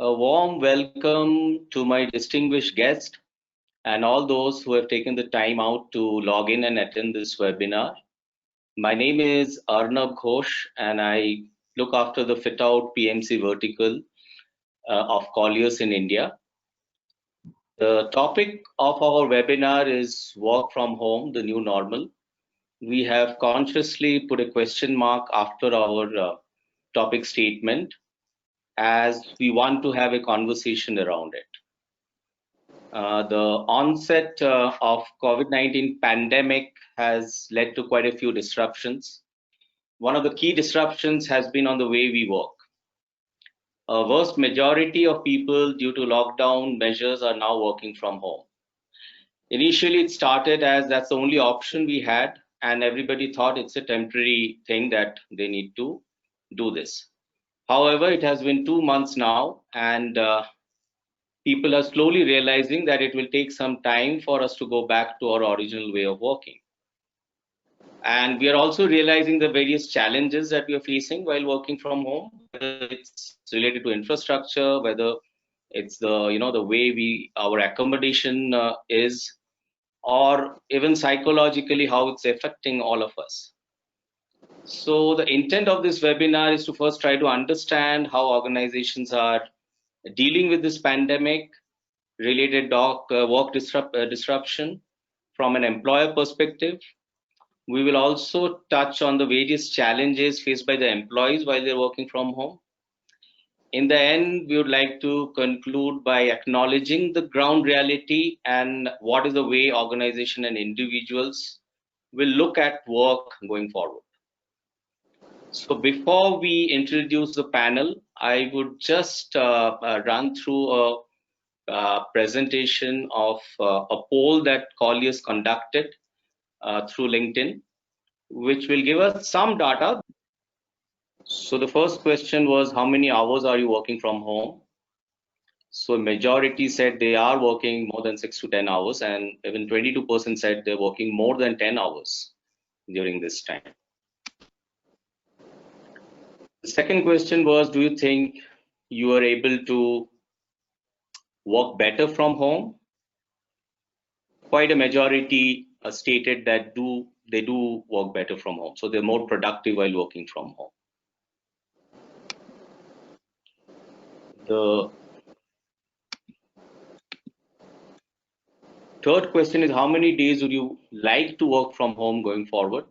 A warm welcome to my distinguished guest and all those who have taken the time out to log in and attend this webinar. My name is Arnab Ghosh and I look after the Fitout PMC vertical of Colliers in India. The topic of our webinar is work from home, the new normal. We have consciously put a question mark after our topic statement as we want to have a conversation around it. The onset of COVID-19 pandemic has led to quite a few disruptions. One of the key disruptions has been on the way we work. A vast majority of people due to lockdown measures are now working from home. Initially, it started as that's the only option we had, and everybody thought it's a temporary thing that they need to do this. However, it has been 2 months now, and people are slowly realizing that it will take some time for us to go back to our original way of working. And we are also realizing the various challenges that we are facing while working from home, whether it's related to infrastructure, whether it's the way our accommodation is, or even psychologically how it's affecting all of us. So the intent of this webinar is to first try to understand how organizations are dealing with this pandemic related work disruption from an employer perspective. We will also touch on the various challenges faced by the employees while they're working from home. In the end, we would like to conclude by acknowledging the ground reality and what is the way organization and individuals will look at work going forward. So before we introduce the panel, I would just run through a presentation of a poll that Colliers conducted through LinkedIn, which will give us some data. So the first question was, how many hours are you working from home? So majority said they are working more than 6 to 10 hours, and even 22% said they're working more than 10 hours during this time. The second question was, do you think you are able to work better from home? Quite a majority stated that they do work better from home, so they're more productive while working from home. The third question is, how many days would you like to work from home going forward?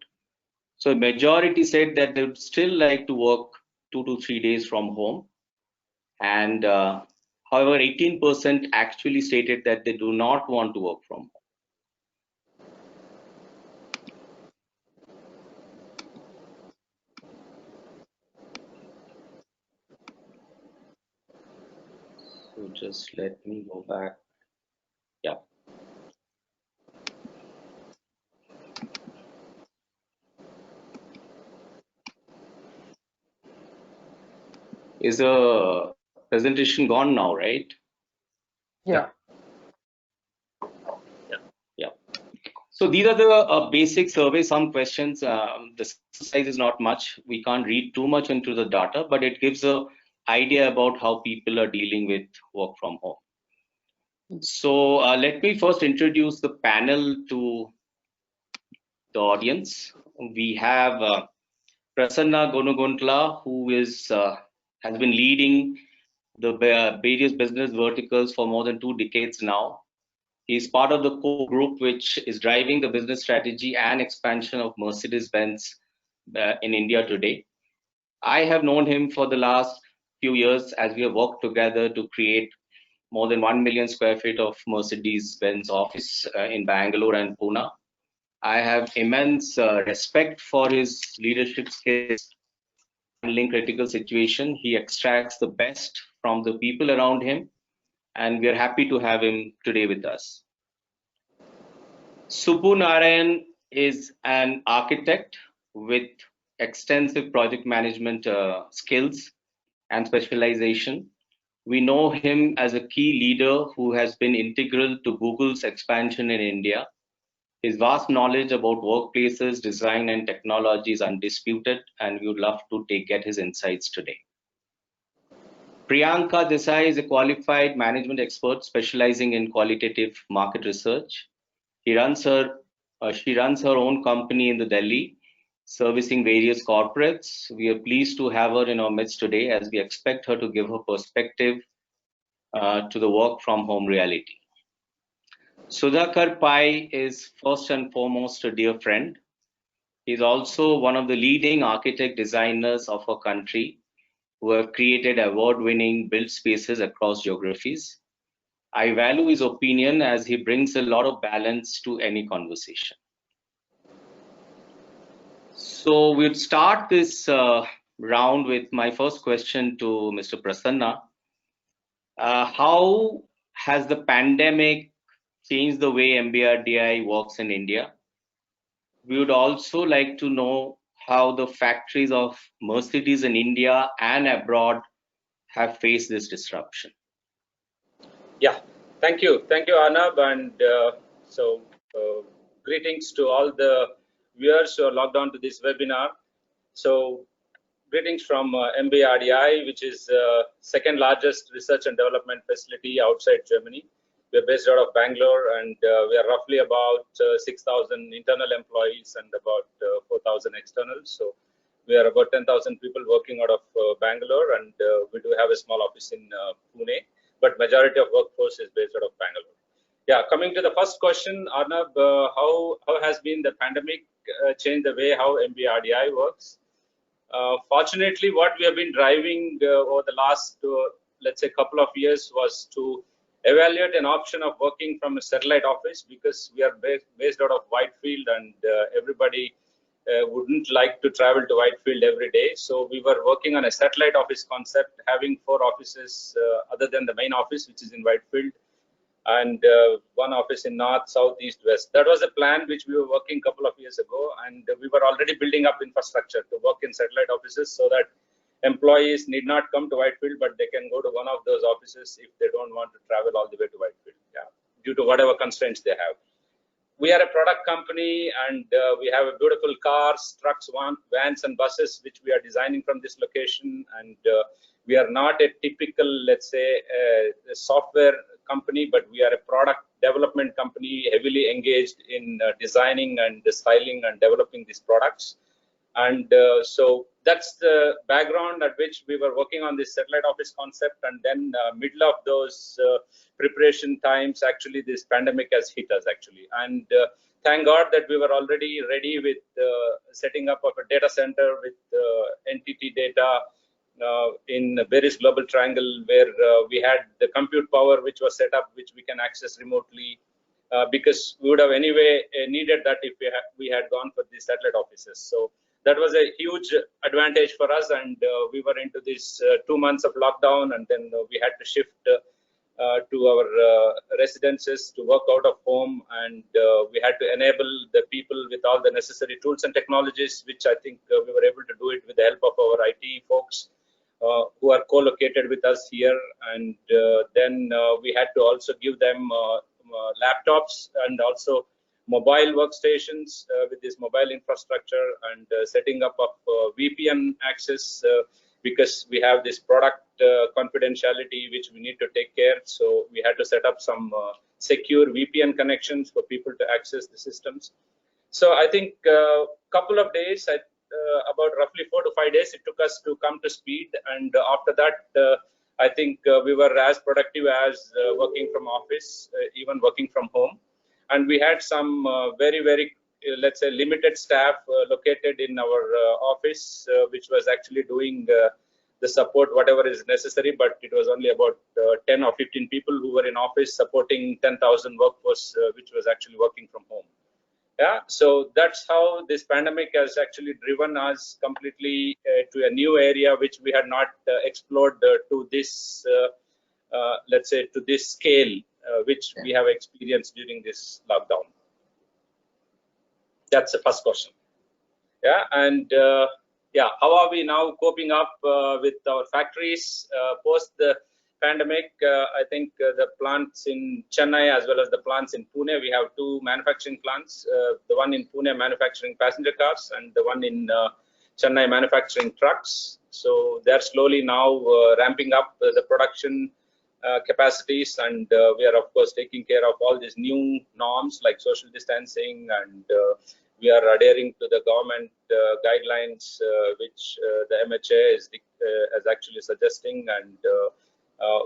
So majority said that they would still like to work 2 to 3 days from home, and however 18% actually stated that they do not want to work from home. So just let me go back. Yeah. Is the presentation gone now, right? Yeah. Yeah. So these are the basic survey, some questions. The size is not much. We can't read too much into the data, but it gives an idea about how people are dealing with work from home. So let me first introduce the panel to the audience. We have Prasanna Gonuguntla, who has been leading the various business verticals for more than 2 decades now. He's part of the core group which is driving the business strategy and expansion of Mercedes-Benz in India today. I have known him for the last few years as we have worked together to create more than 1 million square feet of Mercedes-Benz office in Bangalore and Pune. I have immense respect for his leadership skills, handling critical situation. He extracts the best from the people around him, and we are happy to have him today with us. Subbu Narayan is an architect with extensive project management skills and specialization. We know him as a key leader who has been integral to Google's expansion in India. His vast knowledge about workplaces, design, and technology is undisputed, and we would love to get his insights today. Priyanka Desai is a qualified management expert specializing in qualitative market research. He runs her, she runs her own company in the Delhi, servicing various corporates. We are pleased to have her in our midst today as we expect her to give her perspective to the work from home reality. Sudhakar Pai is first and foremost a dear friend. He is also one of the leading architect designers of our country who have created award-winning built spaces across geographies. I value his opinion as he brings a lot of balance to any conversation. So we'll start this round with my first question to Mr. Prasanna. How has the pandemic changed the way MBRDI works in India? We would also like to know how the factories of Mercedes in India and abroad have faced this disruption. Yeah, thank you, Arnab, and greetings to all the viewers who are logged on to this webinar. So, greetings from MBRDI, which is second largest research and development facility outside Germany. We are based out of Bangalore, and we are roughly about 6,000 internal employees and about 4,000 externals. So, we are about 10,000 people working out of Bangalore, and we do have a small office in Pune, but majority of workforce is based out of Bangalore. Yeah, coming to the first question, Arnab, how has been the pandemic changed the way how MBRDI works? Fortunately, what we have been driving over the last, let's say, couple of years was to evaluate an option of working from a satellite office, because we are based out of Whitefield, and everybody wouldn't like to travel to Whitefield every day. So we were working on a satellite office concept, having 4 offices other than the main office, which is in Whitefield, and 1 office in north, south, east, west. That was a plan which we were working a couple of years ago, and we were already building up infrastructure to work in satellite offices so that employees need not come to Whitefield, but they can go to one of those offices if they don't want to travel all the way to Whitefield, due to whatever constraints they have. We are a product company, and we have a beautiful cars, trucks, vans, and buses, which we are designing from this location. And we are not a typical, let's say, a software company, but we are a product development company, heavily engaged in designing and styling and developing these products. And so that's the background at which we were working on this satellite office concept. And then middle of those preparation times, actually this pandemic has hit us actually. And thank God that we were already ready with setting up of a data center with entity data in Berry's Global Triangle, where we had the compute power which was set up, which we can access remotely. Because we would have anyway needed that if we had gone for the satellite offices. So that was a huge advantage for us, and we were into these 2 months of lockdown, and then we had to shift to our residences to work out of home, and we had to enable the people with all the necessary tools and technologies, which I think we were able to do it with the help of our IT folks who are co-located with us here. And then we had to also give them laptops and also mobile workstations with this mobile infrastructure, and setting up of VPN access because we have this product confidentiality which we need to take care. So we had to set up some secure VPN connections for people to access the systems. So I think a couple of days, about roughly 4 to 5 days, it took us to come to speed. And after that, I think we were as productive as working from office, even working from home. And we had some very, let's say, limited staff located in our office, which was actually doing the support, whatever is necessary. But it was only about 10 or 15 people who were in office supporting 10,000 workforce, which was actually working from home. Yeah, so that's how this pandemic has actually driven us completely to a new area which we had not explored to this, let's say, to this scale, which we have experienced during this lockdown. That's the first question. Yeah, and yeah, how are we now coping up with our factories post the pandemic? I think the plants in Chennai as well as the plants in Pune, we have 2 manufacturing plants. The one in Pune manufacturing passenger cars, and the one in Chennai manufacturing trucks. So they're slowly now ramping up the production capacities, and we are of course taking care of all these new norms like social distancing, and we are adhering to the government guidelines which the MHA is actually suggesting, and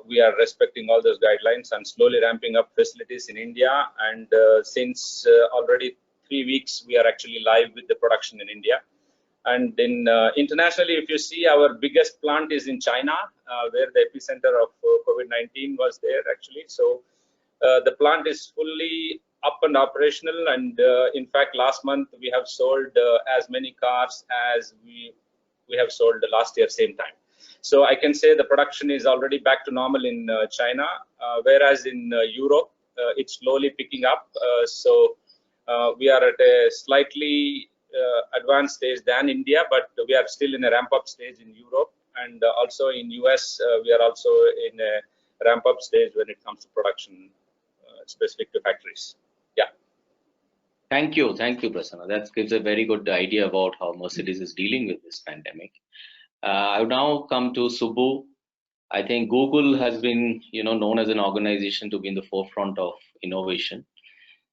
we are respecting all those guidelines and slowly ramping up facilities in India. And since already 3 weeks, we are actually live with the production in India. And in internationally, if you see, our biggest plant is in China, where the epicenter of COVID-19 was there actually. So the plant is fully up and operational, and in fact, last month we have sold as many cars as we have sold the last year same time. So I can say the production is already back to normal in China, whereas in Europe it's slowly picking up. So we are at a slightly advanced stage than India, but we are still in a ramp-up stage in Europe, and also in US we are also in a ramp-up stage when it comes to production specific to factories. Yeah. Thank you, Prasanna. That gives a very good idea about how Mercedes is dealing with this pandemic. I would now come to Subbu. I think Google has been, known as an organization to be in the forefront of innovation.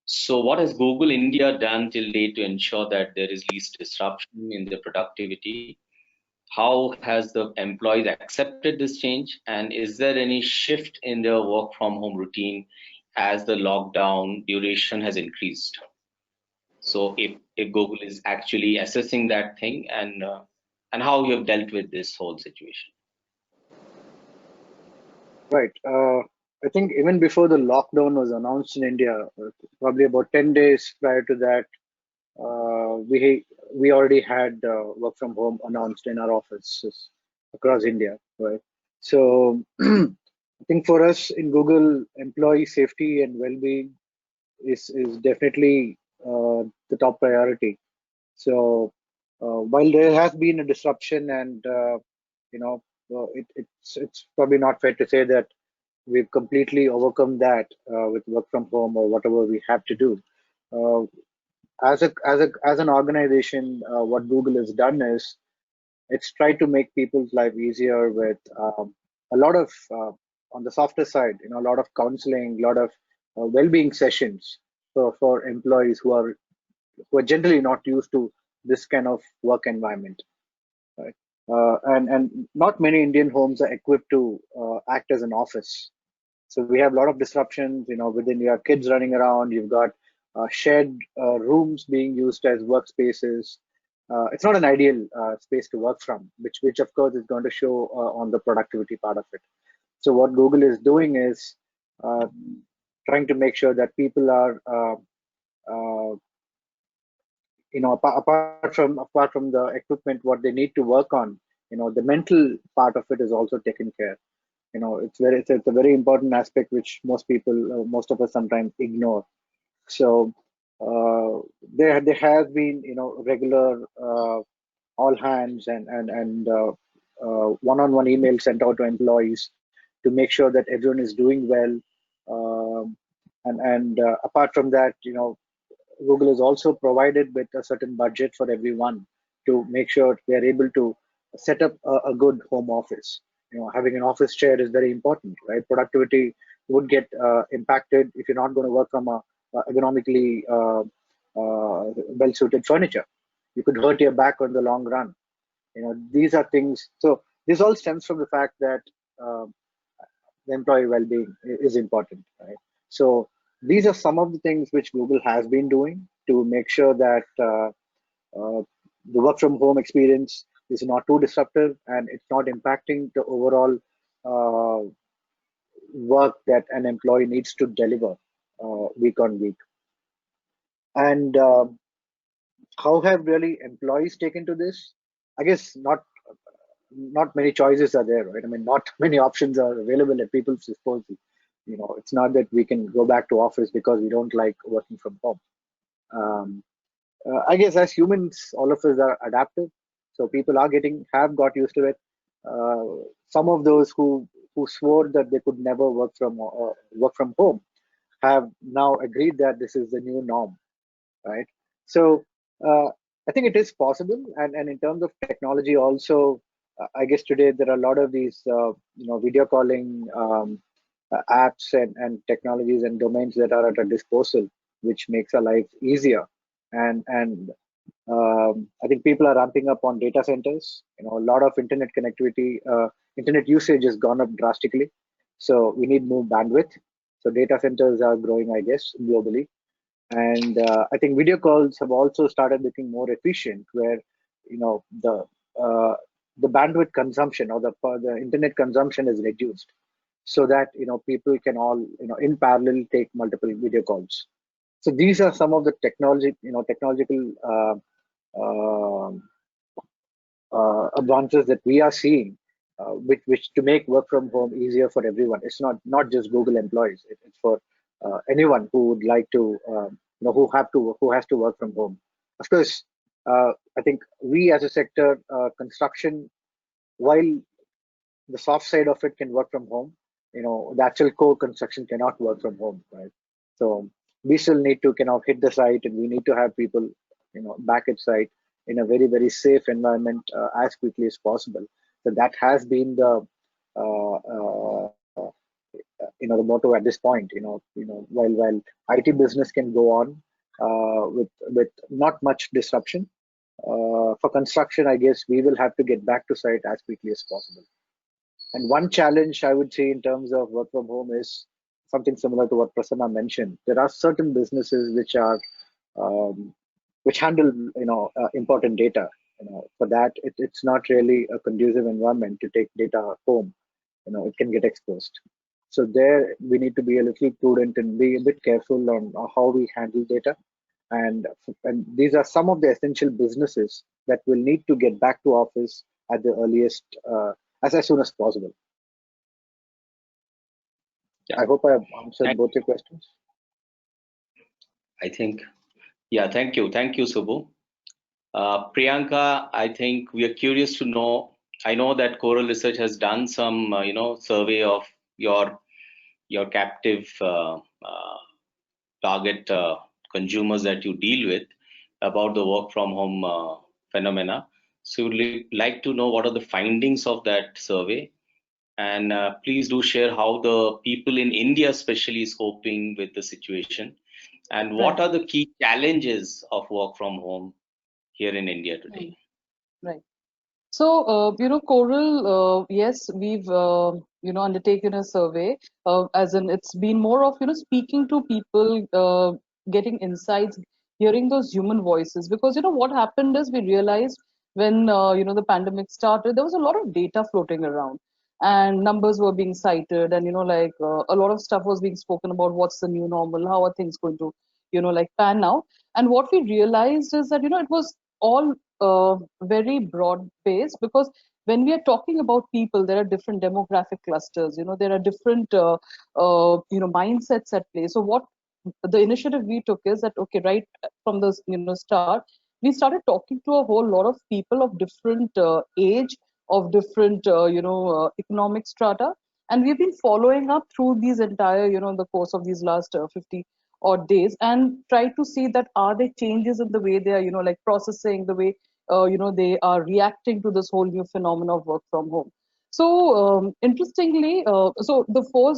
So what has Google India done till date to ensure that there is least disruption in the productivity? How has the employees accepted this change? And is there any shift in their work from home routine as the lockdown duration has increased? So if Google is actually assessing that thing, and how you have dealt with this whole situation. Right. I think even before the lockdown was announced in India, probably about 10 days prior to that, we already had work from home announced in our offices across India, right? So I think for us in Google, employee safety and well-being is definitely the top priority. So while there has been a disruption, and it's probably not fair to say that we've completely overcome that with work from home or whatever we have to do. Uh, as an organization, what Google has done is it's tried to make people's life easier with a lot of on the softer side, a lot of counseling, a lot of well-being sessions for employees who are generally not used to this kind of work environment, right? And not many Indian homes are equipped to act as an office. So we have a lot of disruptions, within your kids running around. You've got shared rooms being used as workspaces. It's not an ideal space to work from, which of course is going to show on the productivity part of it. So what Google is doing is uh, trying to make sure that people are uh, apart from the equipment, what they need to work on, the mental part of it is also taken care. It's a very important aspect which most of us sometimes ignore. So there has been regular all hands and one-on-one emails sent out to employees to make sure that everyone is doing well. And apart from that, Google is also provided with a certain budget for everyone to make sure they are able to set up a good home office. Having an office chair is very important, right? Productivity would get impacted if you're not going to work from a ergonomically well-suited furniture. You could hurt your back on the long run. These are things. So this all stems from the fact that uh, the employee well-being is important, right? So these are some of the things which Google has been doing to make sure that the work from home experience is not too disruptive and it's not impacting the overall uh, work that an employee needs to deliver week on week. And how have really employees taken to this? I guess not many choices are there, right? I mean, not many options are available at people's disposal. It's not that we can go back to office because we don't like working from home. Um, I guess as humans, all of us are adaptive, so people have got used to it. Some of those who swore that they could never work from home have now agreed that this is the new norm, right? So I think it is possible, and in terms of technology also, I guess today there are a lot of these, video calling apps and technologies and domains that are at our disposal, which makes our life easier. And I think people are ramping up on data centers. A lot of internet connectivity, internet usage has gone up drastically. So we need more bandwidth. So data centers are growing, I guess, globally. And I think video calls have also started looking more efficient, where uh, the bandwidth consumption or the internet consumption is reduced, so that people can all in parallel take multiple video calls. So these are some of the technological um advances that we are seeing, which to make work from home easier for everyone. It's not just Google employees. It's for anyone who would like to, who has to work from home. Of course, I think we as a sector, construction, while the soft side of it can work from home, the actual core construction cannot work from home, right? So we still need to kind of hit the site, and we need to have people, back at site in a very, very safe environment as quickly as possible. So that has been uh, uh, the motto at this point. While IT business can go on with not much disruption, for construction, I guess we will have to get back to site as quickly as possible. And one challenge I would say in terms of work from home is something similar to what Prasanna mentioned. There are certain businesses um, which handle important data. For that, it's not really a conducive environment to take data home. It can get exposed. So there we need to be a little prudent and be a bit careful on how we handle data. And these are some of the essential businesses that will need to get back to office at the earliest, as soon as possible. Yeah. I hope I have answered both your questions. I think, yeah, thank you. Thank you, Subbu. Priyanka, I think we are curious to know. I know that Coral Research has done some, survey of your captive target consumers that you deal with about the work from home phenomena. So, we'd like to know what are the findings of that survey, and please do share how the people in India, especially, is coping with the situation, and what Right. are the key challenges of work from home here in India today. Right. So, Coral, yes, we've, undertaken a survey, as in it's been more of, speaking to people, getting insights, hearing those human voices. Because, what happened is we realized when, the pandemic started, there was a lot of data floating around and numbers were being cited, and, a lot of stuff was being spoken about what's the new normal, how are things going to, pan out. And what we realized is that, it was all very broad based, because when we are talking about people, there are different demographic clusters, there are different mindsets at play. So what the initiative we took is that, okay, right from the start, we started talking to a whole lot of people of different age, of different economic strata, and we've been following up through these entire the course of these last 50 odd days, and try to see that are there changes in the way they are processing, the way they are reacting to this whole new phenomenon of work from home. So interestingly, so the four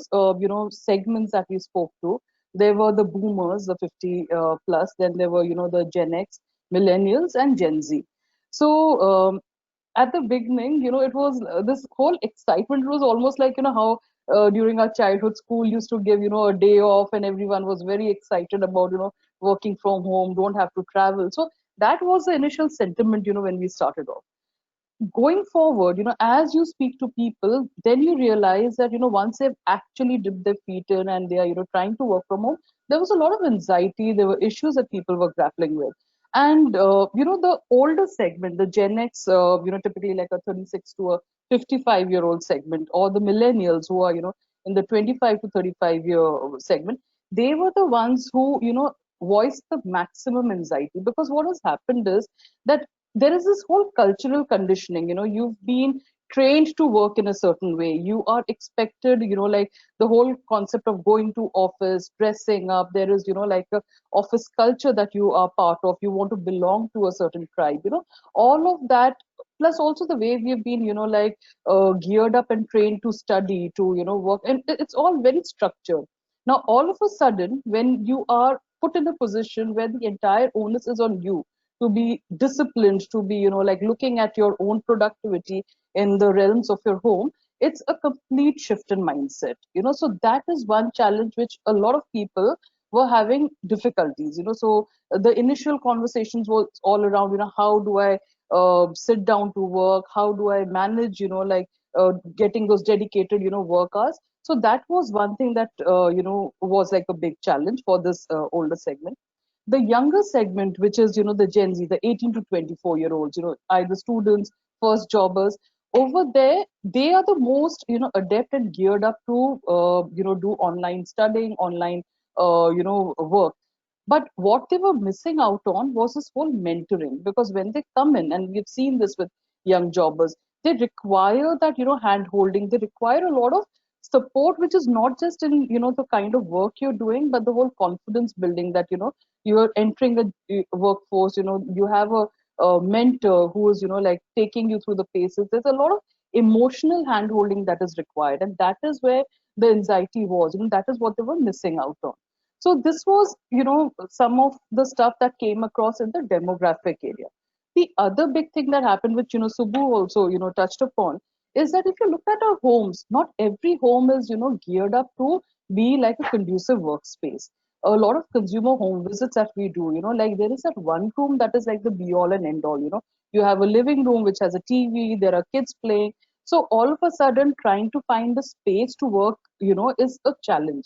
segments that we spoke to, there were the boomers, the 50 plus, then there were the Gen X, millennials, and Gen Z. So at the beginning, it was this whole excitement. It was almost like how during our childhood, school used to give a day off, and everyone was very excited about working from home, don't have to travel. So that was the initial sentiment when we started off. Going forward, as you speak to people, then you realize that once they've actually dipped their feet in and they are trying to work from home, there was a lot of anxiety, there were issues that people were grappling with. And the older segment, the Gen X, typically like a 36 to a 55-year-old segment, or the millennials who are in the 25 to 35-year segment, they were the ones who voiced the maximum anxiety. Because what has happened is that there is this whole cultural conditioning. You've been trained to work in a certain way, you are expected, like the whole concept of going to office, dressing up, there is like a office culture that you are part of, you want to belong to a certain tribe, all of that plus also the way we have been, like geared up and trained to study, to, work, and it's all very structured. Now, all of a sudden, when you are put in a position where the entire onus is on you to be disciplined, to be, like looking at your own productivity in the realms of your home, it's a complete shift in mindset, so that is one challenge which a lot of people were having difficulties, so the initial conversations was all around, how do I sit down to work, how do I manage, getting those dedicated, work hours. So that was one thing that, was like a big challenge for this older segment. The younger segment, which is, the Gen Z, the 18 to 24-year-olds, either students, first jobbers, over there, they are the most, adept and geared up to, do online studying, online, work. But what they were missing out on was this whole mentoring, because when they come in, and we've seen this with young jobbers, they require that, hand holding, they require a lot of support, which is not just in, the kind of work you're doing, but the whole confidence building that, you are entering a workforce, you have a mentor who is, like taking you through the paces. There's a lot of emotional hand holding that is required. And that is where the anxiety was, that is what they were missing out on. So this was, some of the stuff that came across in the demographic area. The other big thing that happened, which, Subbu also, touched upon, is that if you look at our homes, not every home is, geared up to be like a conducive workspace. A lot of consumer home visits that we do, like there is that one room that is like the be all and end all, you have a living room which has a TV, there are kids playing. So all of a sudden trying to find the space to work, is a challenge.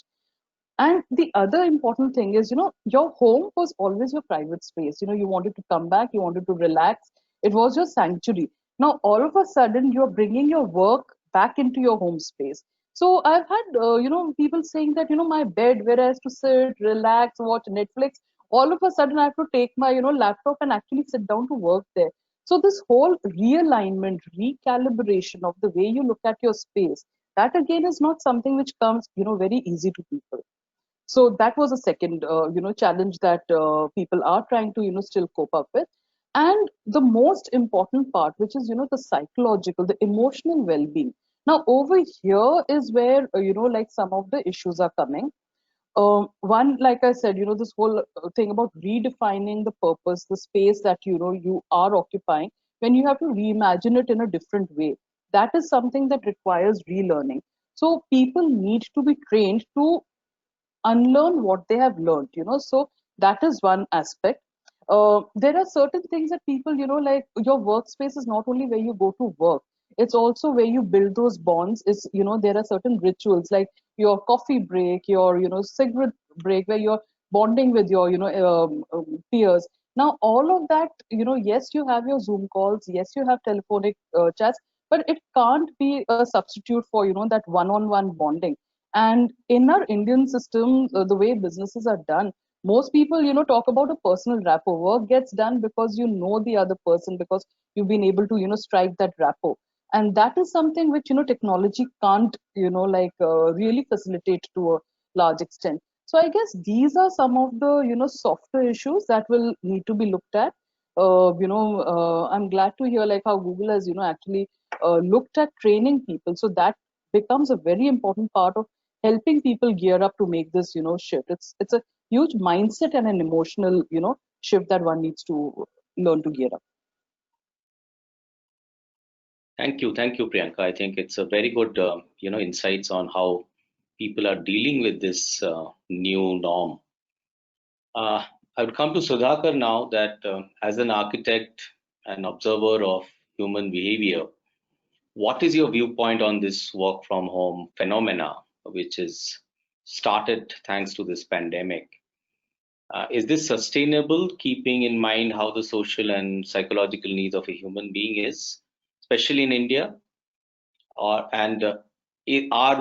And the other important thing is, your home was always your private space. You wanted to come back, you wanted to relax. It was your sanctuary. Now, all of a sudden, you're bringing your work back into your home space. So I've had, people saying that, my bed where I used to sit, relax, watch Netflix, all of a sudden I have to take my, laptop and actually sit down to work there. So this whole realignment, recalibration of the way you look at your space, that again is not something which comes, very easy to people. So that was a second challenge that people are trying to still cope up with. And the most important part, which is the psychological, the emotional well-being. Now over here is where like some of the issues are coming. One, like I said, this whole thing about redefining the purpose, the space that you are occupying, when you have to reimagine it in a different way, that is something that requires relearning. So people need to be trained to unlearn what they have learned, so that is one aspect. There are certain things that people, like your workspace is not only where you go to work, it's also where you build those bonds. Is, there are certain rituals like your coffee break, your cigarette break, where you're bonding with your peers. Now all of that, yes, you have your Zoom calls, yes, you have telephonic chats, but it can't be a substitute for that one-on-one bonding. And in our Indian system, the way businesses are done, most people, talk about a personal rapport. Work gets done because you know the other person, because you've been able to, strike that rapport. And that is something which, technology can't, really facilitate to a large extent. So I guess these are some of the, softer issues that will need to be looked at. I'm glad to hear like how Google has, actually looked at training people. So that becomes a very important part of helping people gear up to make this shift. It's a huge mindset and an emotional shift that one needs to learn to gear up. Thank you, Priyanka. I think it's a very good insights on how people are dealing with this new norm. I would come to Sudhakar now, that as an architect and observer of human behavior, what is your viewpoint on this work from home phenomena, which is started thanks to this pandemic? Is this sustainable, keeping in mind how the social and psychological needs of a human being is, especially in India? Are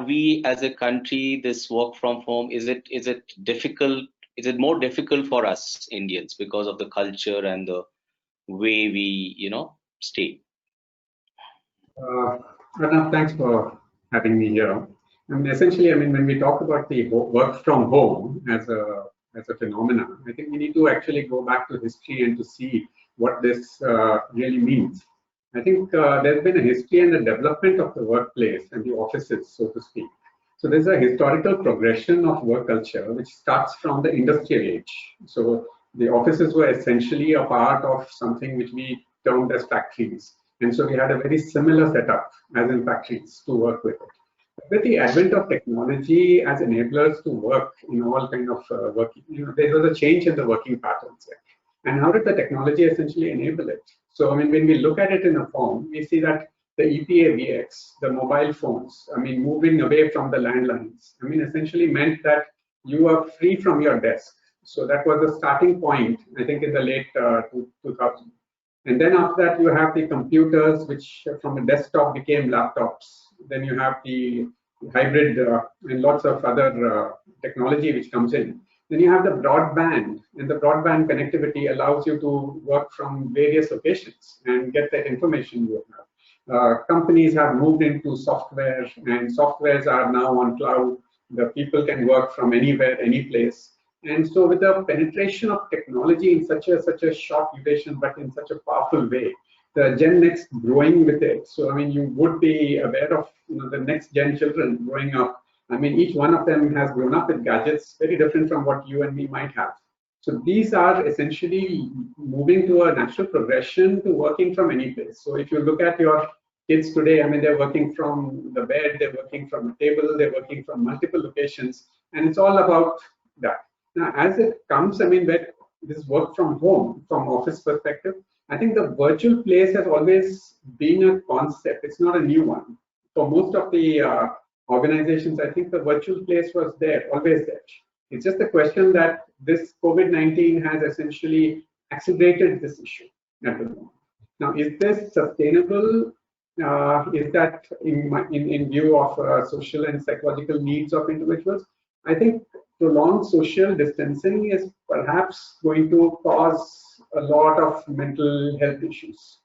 we as a country, this work from home, is it difficult? Is it more difficult for us Indians because of the culture and the way we stay? Arnab, thanks for having me here. I mean, essentially, when we talk about the work from home as a phenomenon, I think we need to actually go back to history and to see what this really means. I think there's been a history and a development of the workplace and the offices, so to speak. So there's a historical progression of work culture, which starts from the industrial age. So the offices were essentially a part of something which we termed as factories. And so we had a very similar setup as in factories to work with it. With the advent of technology as enablers to work in all kind of working, there was a change in the working patterns. And how did the technology essentially enable it? So, I mean, when we look at it in a form, we see that the EPAVX, the mobile phones, I mean, moving away from the landlines, I mean, essentially meant that you are free from your desk. So that was the starting point, I think, in the late 2000s. And then after that, you have the computers, which from a desktop became laptops. Then you have the hybrid and lots of other technology which comes in. Then you have the broadband, and the broadband connectivity allows you to work from various locations and get that information you have. Companies have moved into software, and softwares are now on cloud. The people can work from anywhere, any place. And so with the penetration of technology in such a short duration, but in such a powerful way, the Gen Next growing with it. So, I mean, you would be aware of the next gen children growing up. I mean, each one of them has grown up with gadgets very different from what you and me might have. So these are essentially moving to a natural progression to working from any place. So if you look at your kids today, I mean, they're working from the bed, they're working from a table, they're working from multiple locations, and it's all about that. Now, as it comes, I mean, where this work from home, from office perspective, I think the virtual place has always been a concept. It's not a new one. For most of the organizations, I think the virtual place was there, always there. It's just a question that this COVID-19 has essentially accelerated this issue at the moment. Now, is this sustainable? Is that in view of social and psychological needs of individuals? I think prolonged social distancing is perhaps going to cause a lot of mental health issues.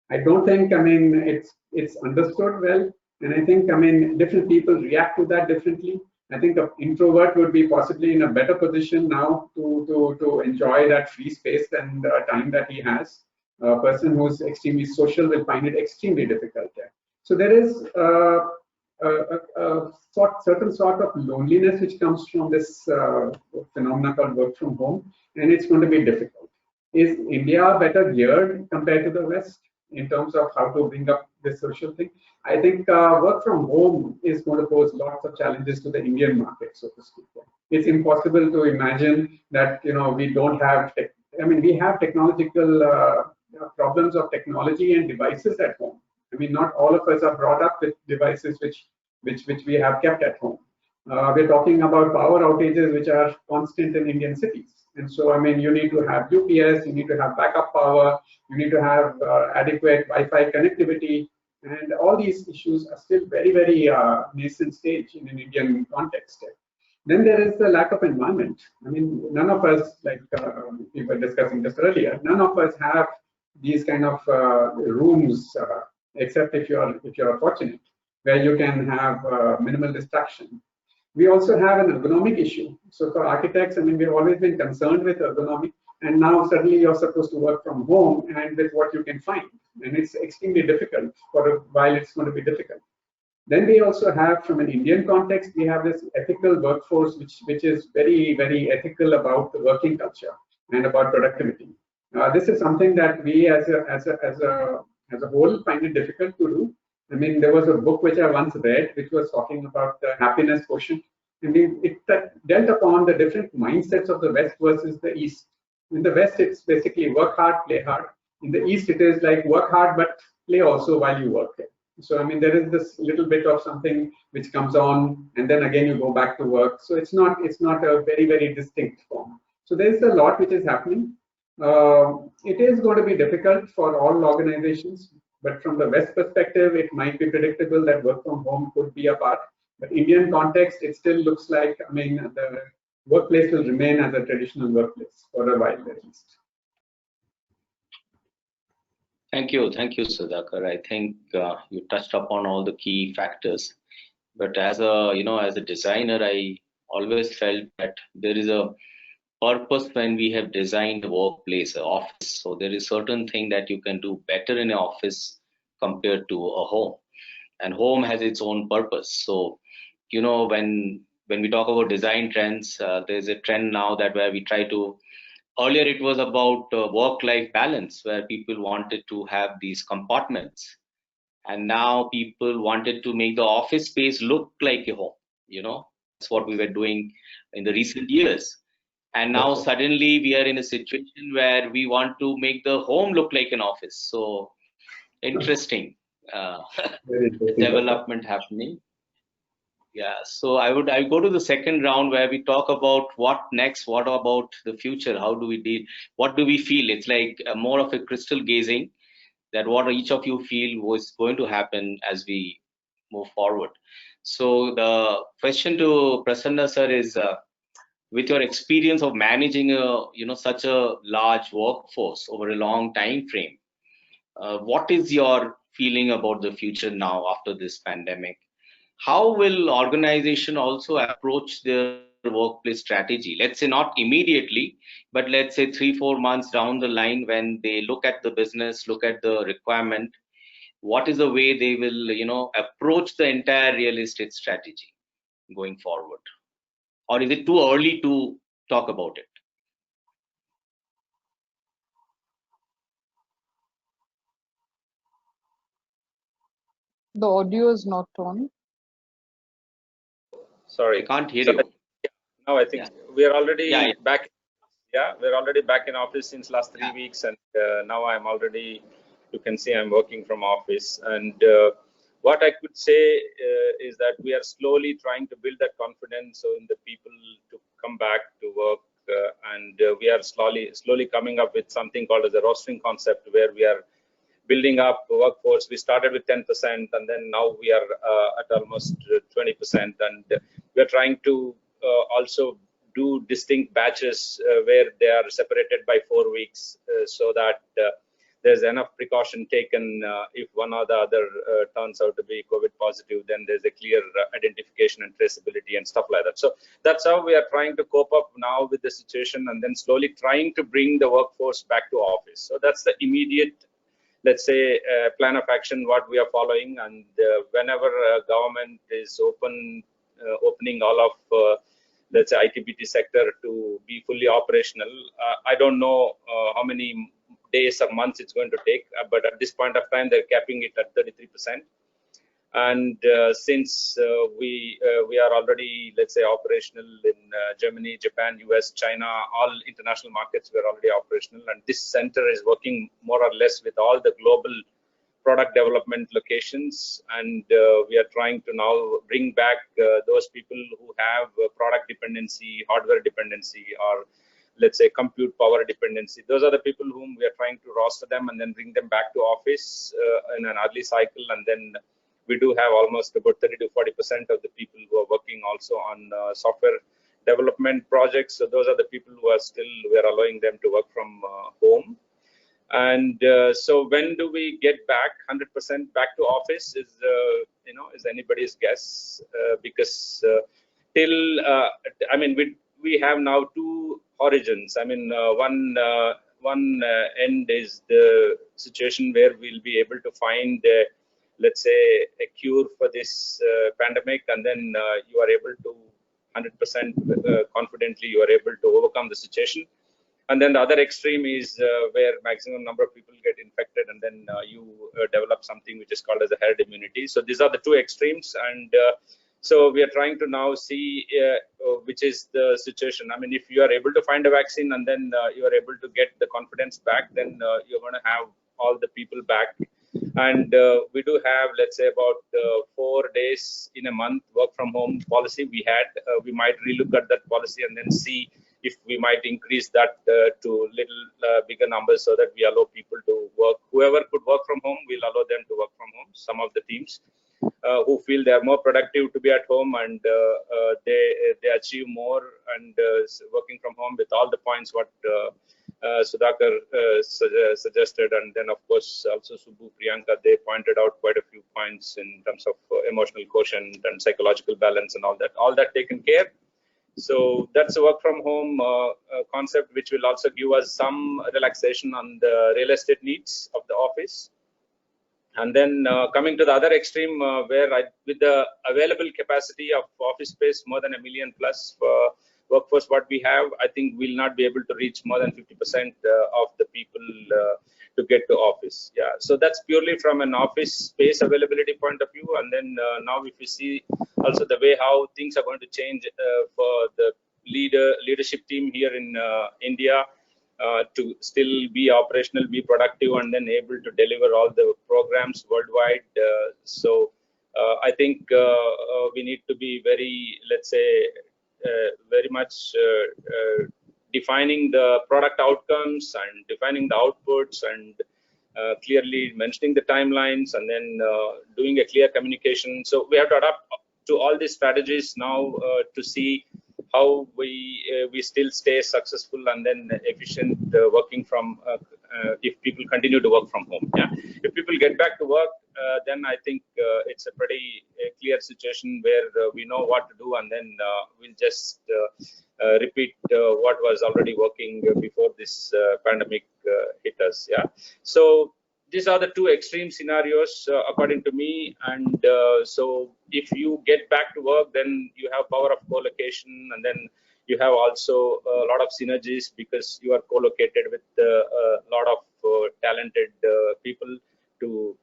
I don't think, I mean, it's understood well, and I think, I mean, different people react to that differently. I think an introvert would be possibly in a better position now to enjoy that free space and time that he has. A person who's extremely social will find it extremely difficult there. So there is a certain sort of loneliness which comes from this phenomenon called work from home, and it's going to be difficult. Is India better geared compared to the West in terms of how to bring up this social thing? I think work from home is going to pose lots of challenges to the Indian market, so to speak. It's impossible to imagine that we don't have. I mean, we have technological problems of technology and devices at home. I mean, not all of us are brought up with devices which we have kept at home. We're talking about power outages which are constant in Indian cities. And so, I mean, you need to have UPS, you need to have backup power, you need to have adequate Wi-Fi connectivity, and all these issues are still very, very nascent stage in an Indian context. Then there is the lack of environment. I mean, none of us, like we were discussing just earlier, none of us have these kind of rooms, except if you're fortunate, where you can have minimal distraction. We also have an ergonomic issue. So for architects, I mean, we've always been concerned with ergonomic, and now suddenly you're supposed to work from home and with what you can find. And it's extremely difficult for a while. It's going to be difficult. Then we also have, from an Indian context, we have this ethical workforce, which is very, very ethical about the working culture and about productivity. This is something that we as a whole find it difficult to do. I mean, there was a book which I once read, which was talking about the happiness quotient, and it dealt upon the different mindsets of the West versus the East. In the West, it's basically work hard, play hard. In the East, it is like work hard, but play also while you work. So, I mean, there is this little bit of something which comes on, and then again you go back to work. So it's not a very, very distinct form. So there is a lot which is happening. It is going to be difficult for all organizations, but from the West perspective, it might be predictable that work from home could be a part. But Indian context, it still looks like, I mean, the workplace will remain as a traditional workplace for a while at least. Thank you, Sudhakar. I think you touched upon all the key factors. But as a designer, I always felt that there is a purpose when we have designed a workplace, an office. So there is certain thing that you can do better in an office compared to a home, and home has its own purpose. So, when we talk about design trends, there's a trend now that where we try to. Earlier, it was about work-life balance, where people wanted to have these compartments, and now people wanted to make the office space look like a home. That's what we were doing in the recent years. And now Okay. suddenly we are in a situation where we want to make the home look like an office. So interesting uh, Very interesting. development happening. Yeah, so I go to the second round where we talk about what next, what about the future, how do we deal, what do we feel? It's like more of a crystal gazing, that what each of you feel was going to happen as we move forward. So the question to Prasanna sir is, with your experience of managing such a large workforce over a long time frame, what is your feeling about the future now after this pandemic? How will organization also approach their workplace strategy? Let's say not immediately, but let's say 3-4 months down the line, when they look at the business, look at the requirement, what is the way they will approach the entire real estate strategy going forward? Or is it too early to talk about it? The audio is not on. Sorry. I can't hear So you. now I think Yeah. we are already Yeah, back. Yeah, we're already back in office since last 3 yeah. weeks, and now I'm already. You can see I'm working from office, and what I could say is that we are slowly trying to build that confidence in the people to come back to work, and we are slowly coming up with something called as a rostering concept, where we are building up workforce. We started with 10%, and then now we are at almost 20%, and we are trying to also do distinct batches where they are separated by 4 weeks, so that there's enough precaution taken. If one or the other turns out to be COVID positive, then there's a clear identification and traceability and stuff like that. So that's how we are trying to cope up now with the situation, and then slowly trying to bring the workforce back to office. So that's the immediate, let's say, plan of action what we are following. And whenever government is opening all of let's say ITBT sector to be fully operational, I don't know how many days or months it's going to take, but at this point of time they're capping it at 33%. And since we are already, let's say, operational in Germany, Japan, US, China, all international markets, we're already operational, and this center is working more or less with all the global product development locations, and we are trying to now bring back those people who have product dependency, hardware dependency, or let's say compute power dependency. Those are the people whom we are trying to roster them and then bring them back to office in an early cycle. And then we do have almost about 30 to 40% of the people who are working also on software development projects. So those are the people who are still, we are allowing them to work from home. And so when do we get back 100% back to office is is anybody's guess, because till I mean we have now two origins. I mean one end is the situation where we'll be able to find let's say a cure for this pandemic, and then you are able to 100% confidently you are able to overcome the situation. And then the other extreme is where maximum number of people get infected, and then you develop something which is called as a herd immunity. So these are the two extremes, and so we are trying to now see which is the situation. I mean, if you are able to find a vaccine and then you are able to get the confidence back, then you're going to have all the people back. And we do have, let's say, about 4 days in a month work from home policy we had. We might relook at that policy and then see if we might increase that to little bigger numbers, so that we allow people to work. Whoever could work from home, we'll allow them to work from home. Some of the teams who feel they are more productive to be at home, and they achieve more, and working from home with all the points what Sudhakar suggested, and then of course also Subbu, Priyanka, they pointed out quite a few points in terms of emotional quotient and psychological balance and all that taken care. So that's a work from home concept, which will also give us some relaxation on the real estate needs of the office. And then coming to the other extreme, where with the available capacity of office space, more than 1 million plus workforce what we have, I think we'll not be able to reach more than 50% of the people to get to office. Yeah, so that's purely from an office space availability point of view. And then now if you see also the way how things are going to change for the leadership team here in India, to still be operational, be productive, and then able to deliver all the programs worldwide. I think we need to be very, let's say, very much defining the product outcomes and defining the outputs, and clearly mentioning the timelines, and then doing a clear communication. So we have to adapt to all these strategies now to see how we still stay successful and then efficient working from if people continue to work from home. Yeah, if people get back to work, then I think it's a pretty clear situation where we know what to do, and then we'll just repeat what was already working before this pandemic hit us. Yeah, so these are the two extreme scenarios according to me. And so if you get back to work, then you have power of co-location, and then you have also a lot of synergies because you are co-located with a lot of talented people to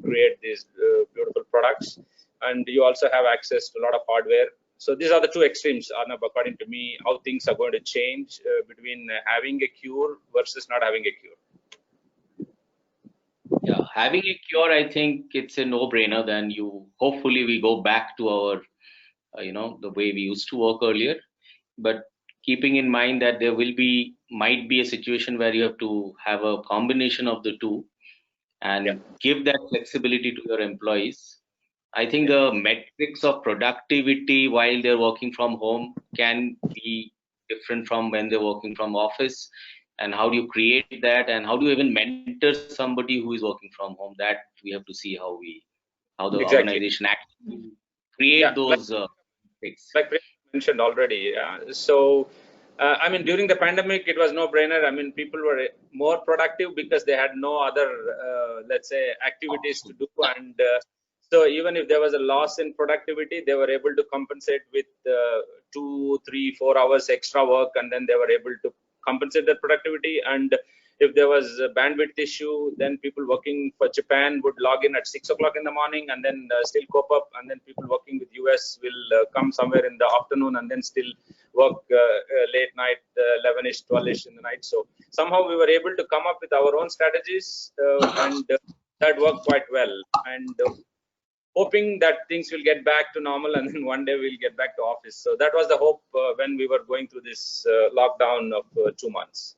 create these beautiful products, and you also have access to a lot of hardware. So these are the two extremes, Arnab, according to me, how things are going to change between having a cure versus not having a cure. Yeah, having a cure, I think it's a no-brainer. Then hopefully we go back to our, the way we used to work earlier. But keeping in mind that there might be a situation where you have to have a combination of the two and give that flexibility to your employees. I think the metrics of productivity while they're working from home can be different from when they're working from office. And how do you create that, and how do you even mentor somebody who is working from home? That we have to see how the organization actually create those things. Like mentioned already. So I mean, during the pandemic, it was no brainer. I mean, people were more productive because they had no other, let's say, activities to do. And so even if there was a loss in productivity, they were able to compensate with 2, 3, 4 hours extra work, and then they were able to compensate that productivity. And if there was a bandwidth issue, then people working for Japan would log in at 6 o'clock in the morning and then still cope up. And then people working with US will come somewhere in the afternoon and then still work late night, 11ish, 12ish in the night. So somehow we were able to come up with our own strategies, and that worked quite well. And hoping that things will get back to normal, and then one day we'll get back to office. So that was the hope when we were going through this lockdown of 2 months.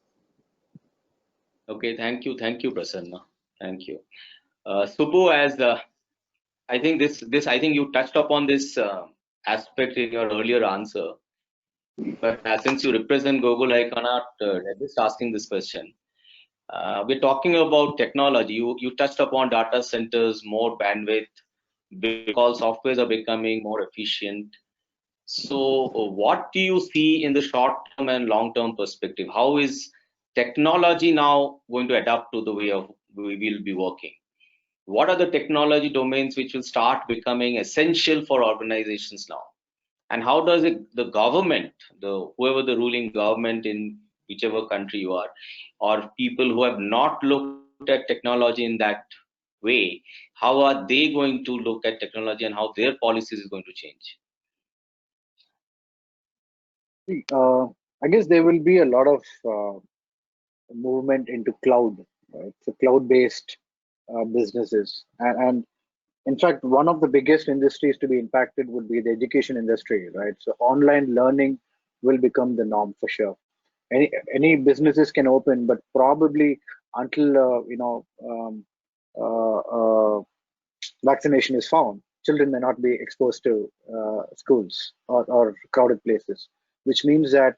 Okay, thank you, Prasanna. Thank you, Subbu. As I think I think you touched upon this aspect in your earlier answer, but since you represent Google, I cannot resist asking this question. We're talking about technology. You touched upon data centers, more bandwidth, because softwares are becoming more efficient. So what do you see in the short term and long term perspective? How is technology now going to adapt to the way we will be working? What are the technology domains which will start becoming essential for organizations now? And how does the government, whoever the ruling government in whichever country you are, or people who have not looked at technology in that way, how are they going to look at technology, and how their policies is going to change? I guess there will be a lot of movement into cloud, right? So cloud-based businesses, and in fact, one of the biggest industries to be impacted would be the education industry, right? So online learning will become the norm for sure. Any businesses can open, but probably until vaccination is found, children may not be exposed to schools or crowded places, which means that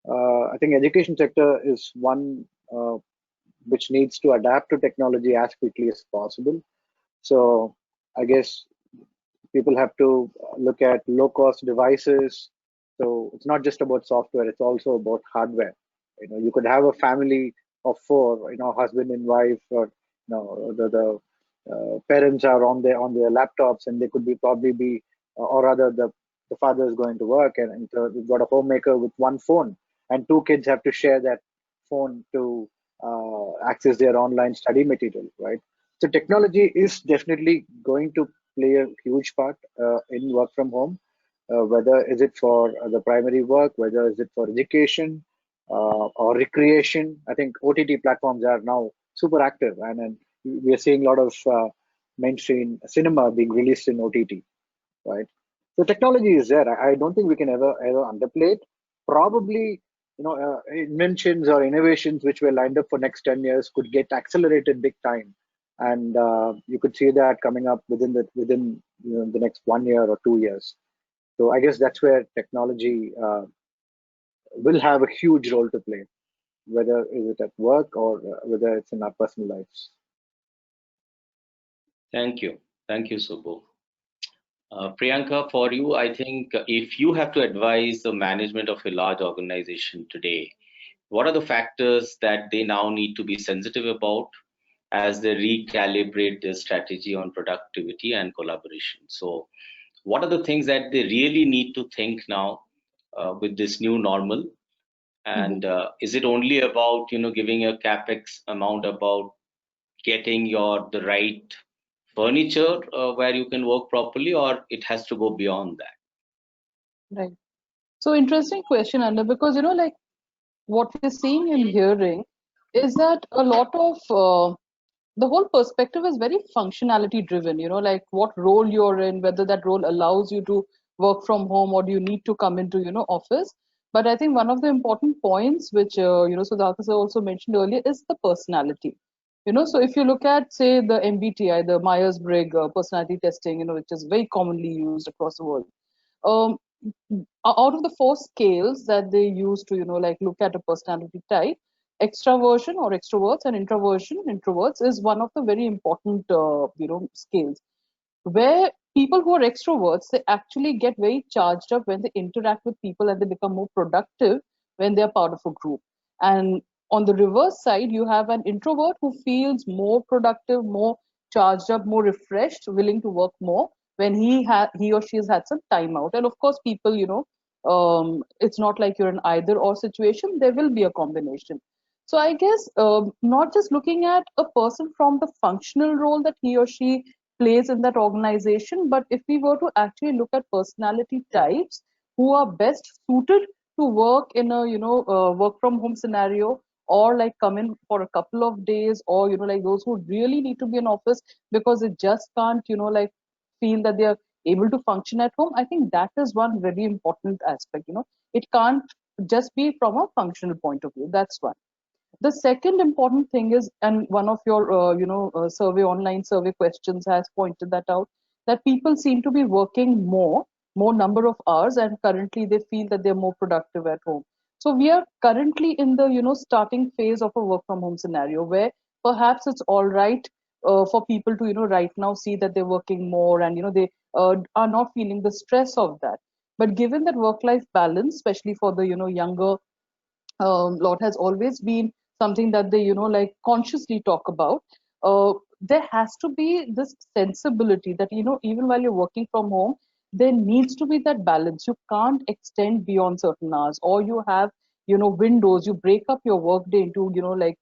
I think education sector is one which needs to adapt to technology as quickly as possible. So I guess people have to look at low-cost devices. So it's not just about software; it's also about hardware. You could have a family of 4, husband and wife, or the parents are on their laptops, and they could be probably be, or rather the father is going to work, and so we've got a homemaker with one phone, and two kids have to share that phone to access their online study material, right? So technology is definitely going to play a huge part in work from home, whether is it for the primary work, whether is it for education or recreation. I think OTT platforms are now super active, and we are seeing a lot of mainstream cinema being released in OTT, right? So technology is there. I don't think we can ever underplay it. Probably, inventions or innovations which were lined up for next 10 years could get accelerated big time, and you could see that coming up within the next 1 year or 2 years. So I guess that's where technology will have a huge role to play, whether is it at work or whether it's in our personal lives. Thank you. Thank you, Subbu. Priyanka, for you, I think if you have to advise the management of a large organization today, what are the factors that they now need to be sensitive about as they recalibrate their strategy on productivity and collaboration? So, what are the things that they really need to think now with this new normal? And is it only about giving a capex amount about getting the right furniture where you can work properly, or it has to go beyond that? Right. So interesting question, Anna, because like what we're seeing and hearing is that a lot of the whole perspective is very functionality driven, like what role you're in, whether that role allows you to work from home or do you need to come into office. But I think one of the important points which Sudhakar sir also mentioned earlier is the personality. So if you look at, say, the MBTI, the Myers-Briggs personality testing, which is very commonly used across the world, um, out of the four scales that they use to like look at a personality type, extraversion or extroverts and introversion introverts is one of the very important scales, where people who are extroverts, they actually get very charged up when they interact with people, and they become more productive when they're part of a group. And on the reverse side, you have an introvert who feels more productive, more charged up, more refreshed, willing to work more when he or she has had some time out. And of course, people, it's not like you're in either or situation. There will be a combination. So I guess not just looking at a person from the functional role that he or she plays in that organization, but if we were to actually look at personality types who are best suited to work in a work from home scenario, or like come in for a couple of days, or like those who really need to be in office because they just can't like feel that they are able to function at home. I think that is one very important aspect. It can't just be from a functional point of view. That's one. The second important thing is, and one of your online survey questions has pointed that out, that people seem to be working more number of hours, and currently they feel that they're more productive at home. So we are currently in the starting phase of a work from home scenario, where perhaps it's all right for people to right now see that they're working more, and they are not feeling the stress of that. But given that work life balance, especially for the younger lot, has always been something that they like consciously talk about, there has to be this sensibility that even while you're working from home, there needs to be that balance. You can't extend beyond certain hours, or you have windows. You break up your work day into like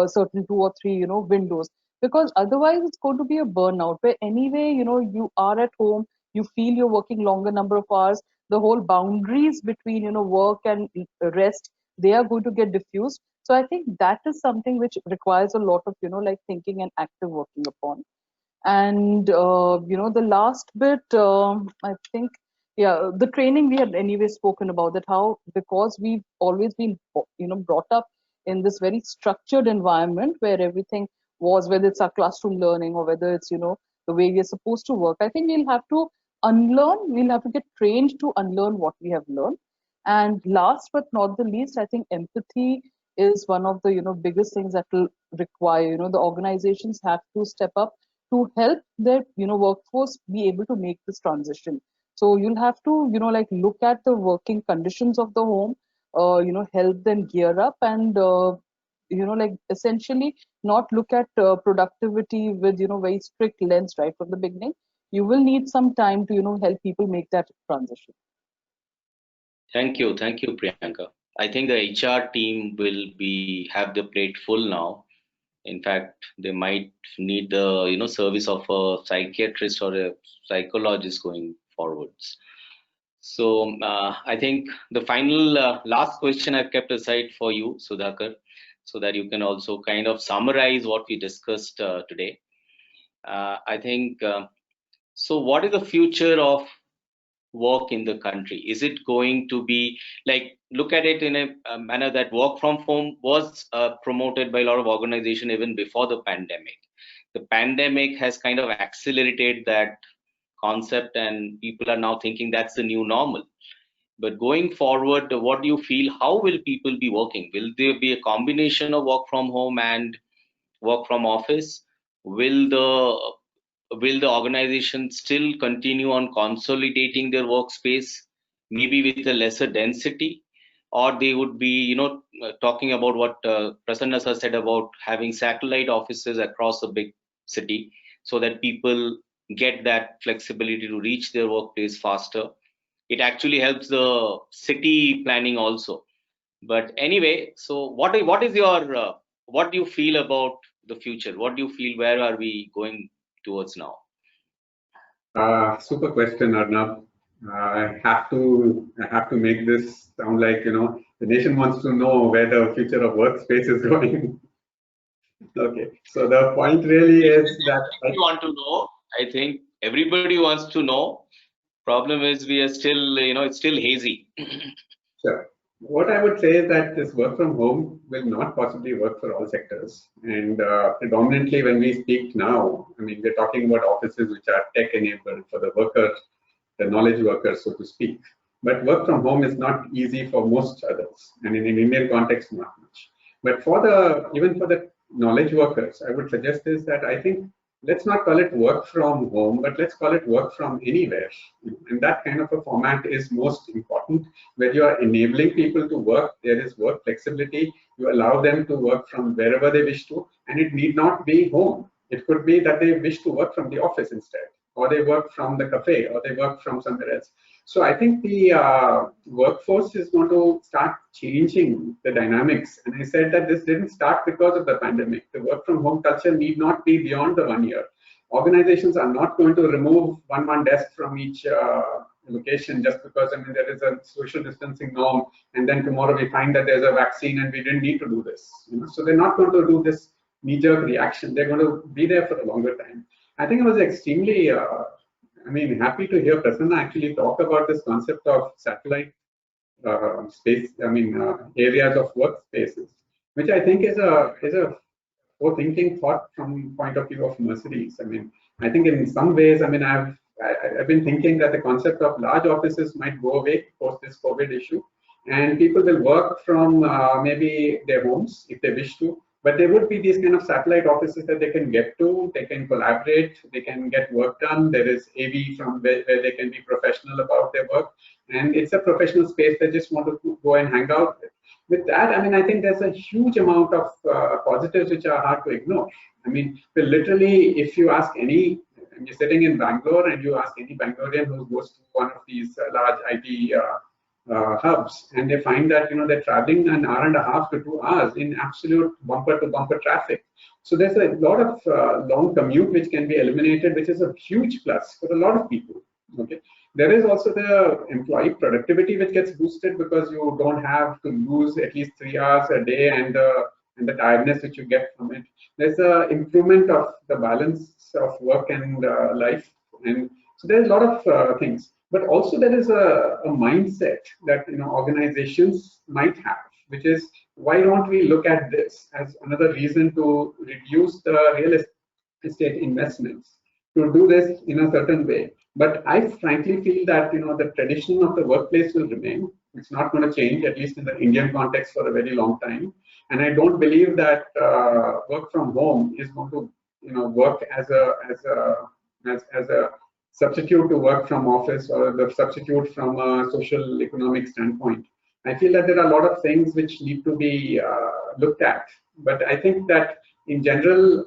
certain 2 or 3 windows, because otherwise it's going to be a burnout, where anyway you are at home, you feel you're working longer number of hours, the whole boundaries between work and rest, they are going to get diffused. So I think that is something which requires a lot of like thinking and active working upon. And the last bit, I think, yeah, the training we had anyway spoken about, that how, because we've always been brought up in this very structured environment where everything was, whether it's our classroom learning or whether it's the way we're supposed to work. I think we'll have to get trained to unlearn what we have learned. And last but not the least, I think empathy is one of the biggest things that will require the organizations have to step up to help their workforce be able to make this transition. So you'll have to like look at the working conditions of the home, help them gear up, and like essentially not look at productivity with, very strict lens right from the beginning. You will need some time to, help people make that transition. Thank you, Priyanka. I think the HR team will have the plate full now. In fact, they might need the service of a psychiatrist or a psychologist going forwards. So I think the final last question I've kept aside for you, Sudhakar, so that you can also kind of summarize what we discussed today. I think so. What is the future of work in the country? Is it going to be like, look at it in a manner that work from home was promoted by a lot of organizations even before the pandemic. The pandemic has kind of accelerated that concept, and people are now thinking that's the new normal. But going forward, what do you feel? How will people be working? Will there be a combination of work from home and work from office? Will the organization still continue on consolidating their workspace, maybe with a lesser density, or they would be talking about what Prasanna sir said about having satellite offices across a big city, so that people get that flexibility to reach their workplace faster. It actually helps the city planning also. But anyway, so what is your what do you feel about the future? What do you feel? Where are we going towards now? Super question, Arnab. I have to make this sound like the nation wants to know where the future of workspace is going. Okay, so the point really is that I want to know. I think everybody wants to know. Problem is we are still, it's still hazy. Sure. What I would say is that this work from home will not possibly work for all sectors. And predominantly when we speak now, I mean, we're talking about offices which are tech enabled for the workers, the knowledge workers, so to speak. But work from home is not easy for most others. And in Indian context, not much. But even for the knowledge workers, I would suggest is that I think let's not call it work from home, but let's call it work from anywhere. And that kind of a format is most important, where you are enabling people to work. There is work flexibility. You allow them to work from wherever they wish to, and it need not be home. It could be that they wish to work from the office instead, or they work from the cafe, or they work from somewhere else. So I think the workforce is going to start changing the dynamics. And I said that this didn't start because of the pandemic. The work from home culture need not be beyond the 1 year. Organizations are not going to remove one desk from each location just because there is a social distancing norm, and then tomorrow we find that there's a vaccine and we didn't need to do this. So they're not going to do this knee-jerk reaction. They're going to be there for a longer time. I think it was extremely happy to hear Prasanna actually talk about this concept of satellite space, areas of workspaces, which I think is a thinking thought from point of view of Mercedes. I think in some ways, I've been thinking that the concept of large offices might go away post this COVID issue, and people will work from maybe their homes if they wish to. But there would be these kind of satellite offices that they can get to, they can collaborate, they can get work done. There is AV from where they can be professional about their work. And it's a professional space they just want to go and hang out with. With that, I think there's a huge amount of positives which are hard to ignore. Literally, if you ask you're sitting in Bangalore and you ask any Bangalorean who goes to one of these large IT hubs, and they find that they're traveling an hour and a half to 2 hours in absolute bumper to bumper traffic. So there's a lot of long commute which can be eliminated, which is a huge plus for a lot of people. Okay, there is also the employee productivity which gets boosted because you don't have to lose at least 3 hours a day and the tiredness which you get from it. There's an improvement of the balance of work and life, and so there's a lot of things. But also there is a mindset that organizations might have, which is, why don't we look at this as another reason to reduce the real estate investments, to do this in a certain way. But I frankly feel that the tradition of the workplace will remain. It's not going to change, at least in the Indian context, for a very long time. And I don't believe that work from home is going to work as a substitute to work from office, or the substitute from a social economic standpoint. I feel that there are a lot of things which need to be looked at But I think that in general,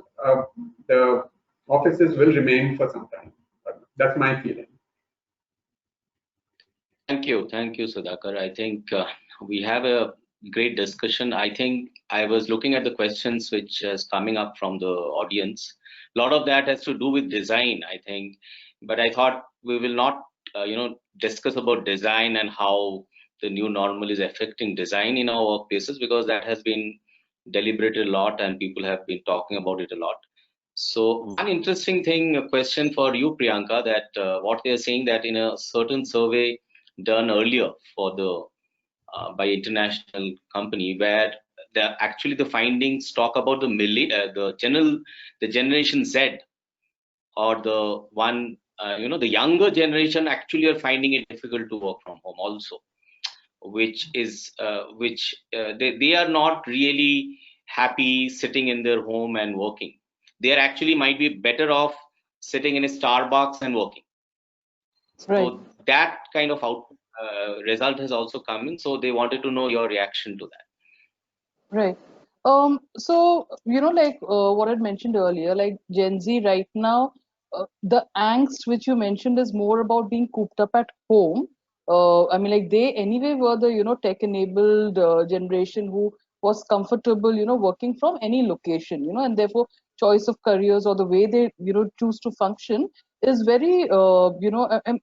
the offices will remain for some time. That's my feeling. Thank you, Sudhakar. I think we have a great discussion. I think I was looking at the questions which is coming up from the audience. A lot of that has to do with design, I think, but I thought we will not, discuss about design and how the new normal is affecting design in our workplaces, because that has been deliberated a lot and people have been talking about it a lot. So one interesting thing, a question for you, Priyanka, that what they are saying that in a certain survey done earlier for the by international company, where the findings talk about the generation Z, or the one the younger generation actually are finding it difficult to work from home also, which is they are not really happy sitting in their home and working. They are actually might be better off sitting in a Starbucks and working. Right. So that kind of result has also come in. So they wanted to know your reaction to that. Right. So, like what I mentioned earlier, like Gen Z right now, the angst which you mentioned is more about being cooped up at home. I mean, like they anyway were the, tech-enabled generation who was comfortable, working from any location, and therefore choice of careers or the way they, choose to function is very,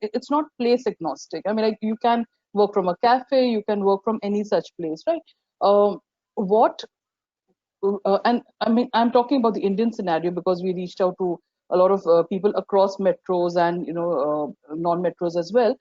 it's not place agnostic. I mean, like you can work from a cafe, you can work from any such place, right? What and I mean, I'm talking about the Indian scenario because we reached out to a lot of people across metros and non-metros as well.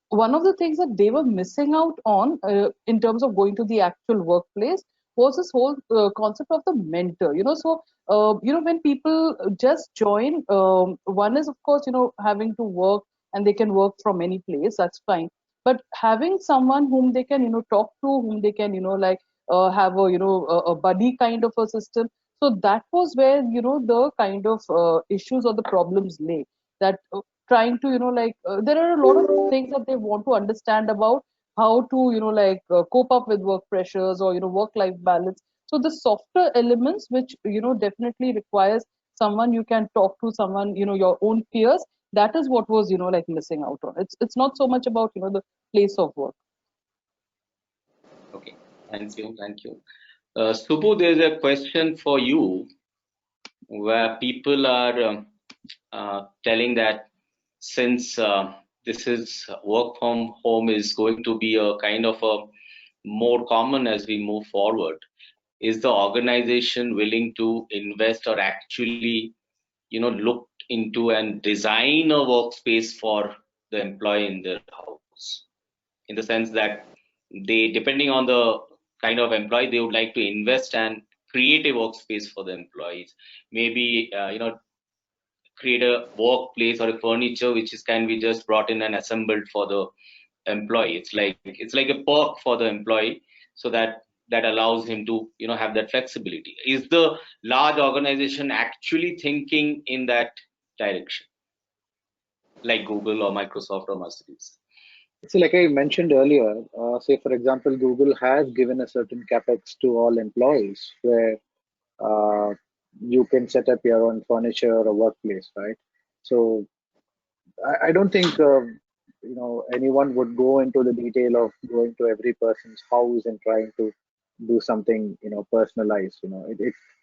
One of the things that they were missing out on in terms of going to the actual workplace was this whole concept of the mentor. So when people just join, one is of course having to work, and they can work from any place. That's fine. But having someone whom they can talk to, whom they can like have a a buddy kind of a system. So that was where the kind of issues or the problems lay. That trying to like there are a lot of things that they want to understand about how to like cope up with work pressures or work life balance. So the softer elements which definitely requires someone you can talk to, someone your own peers, that is what was like missing out on. It's not so much about the place of work. Okay, thank you. Subbu, there's a question for you where people are telling that since this is work from home is going to be a kind of a more common as we move forward, is the organization willing to invest or actually look into and design a workspace for the employee in their house, in the sense that they, depending on the kind of employee, they would like to invest and create a workspace for the employees, maybe create a workplace or a furniture which can be just brought in and assembled for the employee. It's like a perk for the employee, so that allows him to have that flexibility. Is the large organization actually thinking in that direction, like Google or Microsoft or Mercedes? So, like I mentioned earlier, say for example, Google has given a certain capex to all employees where uh, you can set up your own furniture or workplace, right? So I don't think anyone would go into the detail of going to every person's house and trying to do something personalized.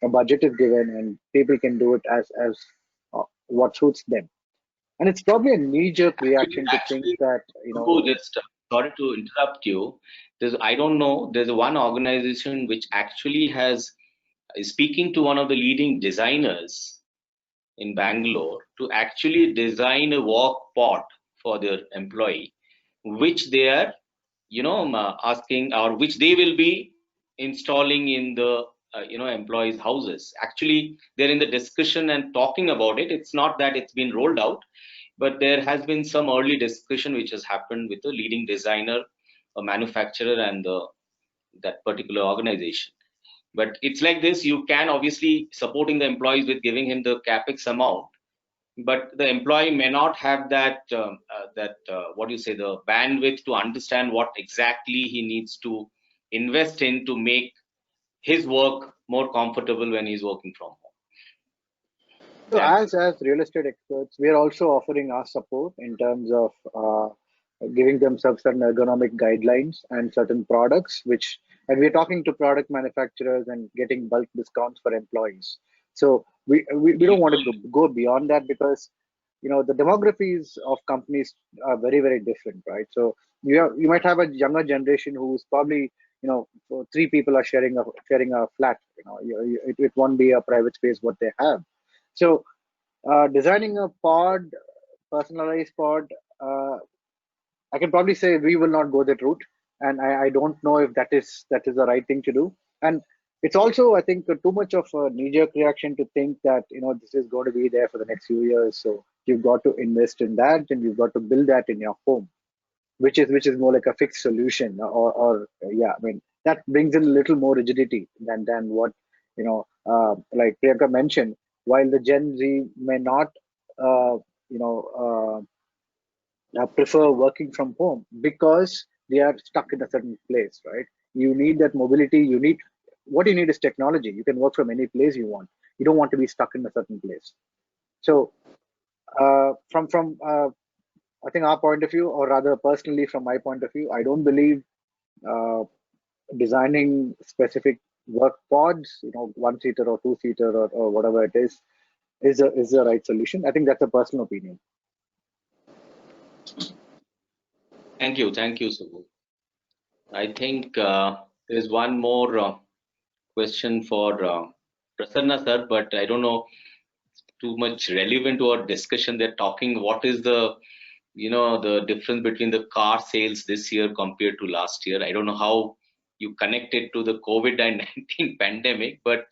A budget is given and people can do it as what suits them. And it's probably a knee-jerk reaction to think that Just sorry to interrupt you. I don't know. There's one organization which actually is speaking to one of the leading designers in Bangalore to actually design a work pod for their employee, which they are, asking, or which they will be installing in the, employees' houses. Actually, they're in the discussion and talking about it. It's not that it's been rolled out, but there has been some early discussion which has happened with the leading designer, a manufacturer, and that particular organization. But it's like this: you can obviously supporting the employees with giving him the capex amount, but the employee may not have that what do you say, the bandwidth to understand what exactly he needs to invest in to make his work more comfortable when he's working from home. So Yeah. as real estate experts, we are also offering our support in terms of giving them certain ergonomic guidelines and certain products, and we're talking to product manufacturers and getting bulk discounts for employees. So we don't want to go beyond that, because the demographies of companies are very, very different, right? So you might have a younger generation who's probably, three people are sharing a flat. It won't be a private space what they have. So designing a personalized pod, I can probably say we will not go that route, and I don't know if that is the right thing to do. And it's also, I think, too much of a knee-jerk reaction to think that this is going to be there for the next few years. So you've got to invest in that, and you've got to build that in your home, which is more like a fixed solution, or yeah, I mean that brings in a little more rigidity than what like Priyanka mentioned. While the Gen Z may not uh, you know prefer working from home because they are stuck in a certain place, right? You need that mobility. What you need is technology. You can work from any place you want. You don't want to be stuck in a certain place. So from I think our point of view, or rather personally from my point of view, I don't believe uh, designing specific work pods, one seater or two seater, or whatever it is the right solution. I think that's a personal opinion. Thank you, Subbu. I think there is one more question for Prasanna sir, but I don't know too much relevant to our discussion. They're talking what is the the difference between the car sales this year compared to last year. I don't know how you connect it to the COVID-19 pandemic, but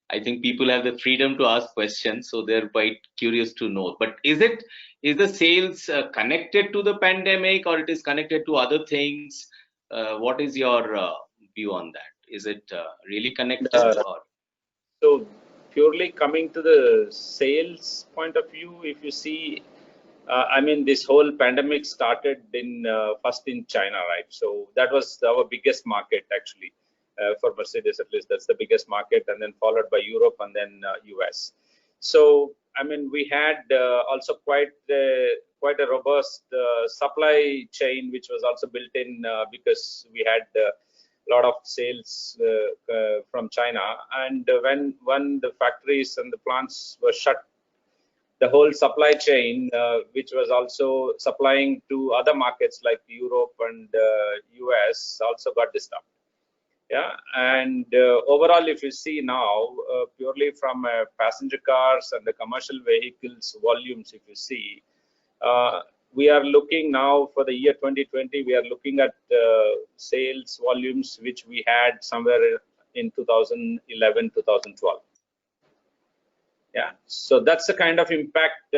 I think people have the freedom to ask questions, so they're quite curious to know. But is the sales connected to the pandemic, or it is connected to other things? What is your view on that? Is it really connected? Or? So purely coming to the sales point of view, if you see, I mean, this whole pandemic started in first in China, right? So that was our biggest market actually for Mercedes, at least that's the biggest market, and then followed by Europe and then US. So I mean, we had also quite a robust supply chain, which was also built in because we had a lot of sales from China, and when the factories and the plants were shut, the whole supply chain, which was also supplying to other markets like Europe and US, also got disturbed. Yeah, and overall, if you see now, purely from passenger cars and the commercial vehicles volumes, if you see, we are looking now for the year 2020, we are looking at sales volumes which we had somewhere in 2011, 2012. Yeah, so that's the kind of impact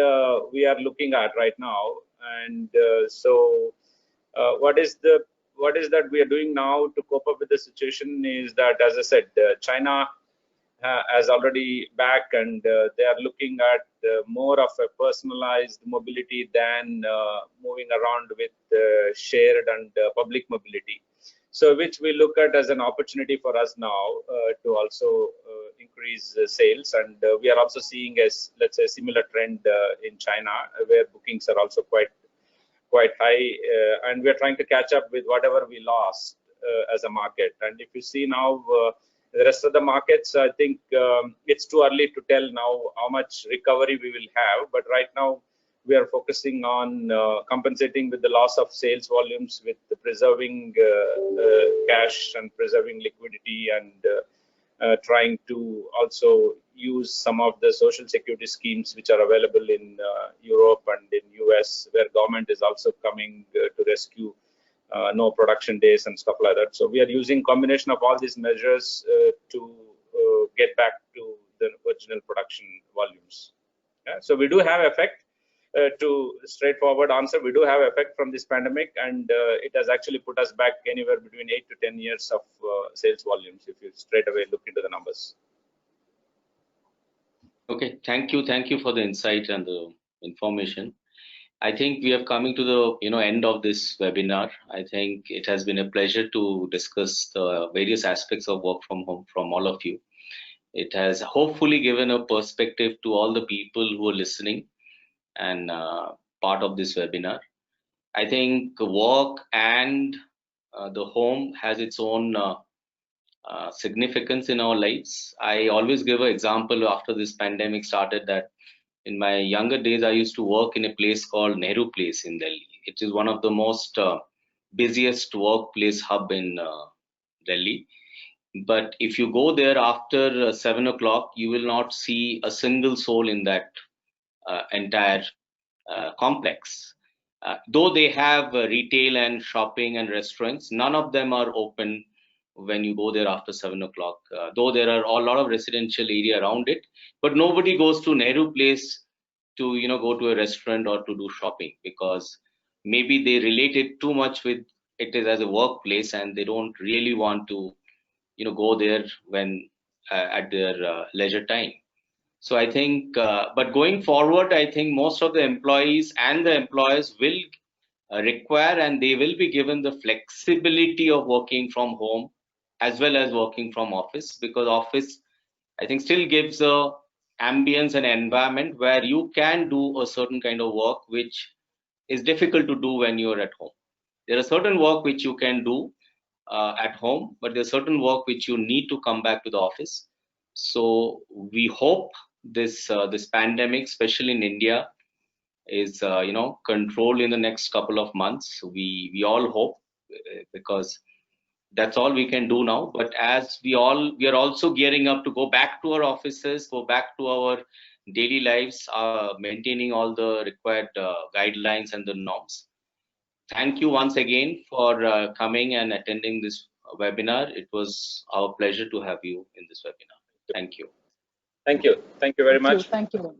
we are looking at right now. And so what is that we are doing now to cope up with the situation is that, as I said, China has already back, and they are looking at more of a personalized mobility than moving around with shared and public mobility. So which we look at as an opportunity for us now to also increase sales, and we are also seeing, as let's say, a similar trend in China, where bookings are also quite high, and we are trying to catch up with whatever we lost as a market. And if you see now the rest of the markets, I think it's too early to tell now how much recovery we will have, but right now we are focusing on compensating with the loss of sales volumes with preserving cash and preserving liquidity, and trying to also use some of the social security schemes which are available in Europe and in US, where government is also coming to rescue no production days and stuff like that. So we are using combination of all these measures to get back to the original production volumes. Yeah? So we do have effect. To straightforward answer, we do have effect from this pandemic, and it has actually put us back anywhere between 8 to 10 years of sales volumes if you straight away look into the numbers. Okay, thank you for the insight and the information. I think we are coming to the end of this webinar. I think it has been a pleasure to discuss the various aspects of work from home from all of you. It has hopefully given a perspective to all the people who are listening and part of this webinar. I think work and the home has its own significance in our lives. I always give an example after this pandemic started that in my younger days, I used to work in a place called Nehru Place in Delhi. It is one of the most busiest workplace hub in Delhi. But if you go there after 7 o'clock, you will not see a single soul in that entire complex. Though they have retail and shopping and restaurants, none of them are open when you go there after 7 o'clock. Though there are a lot of residential area around it, but nobody goes to Nehru Place to go to a restaurant or to do shopping, because maybe they relate it too much with it is as a workplace and they don't really want to go there when at their leisure time. So I think, but going forward, I think most of the employees and the employers will require and they will be given the flexibility of working from home as well as working from office, because office, I think, still gives a ambience and environment where you can do a certain kind of work which is difficult to do when you're at home. There are certain work which you can do at home, but there's certain work which you need to come back to the office. So we hope this this pandemic, especially in India, is controlled in the next couple of months. We all hope, because that's all we can do now. But as we are also gearing up to go back to our offices, go back to our daily lives, maintaining all the required guidelines and the norms. Thank you once again for coming and attending this webinar. It was our pleasure to have you in this webinar. Thank you. Thank you. Thank you very much. Thank you.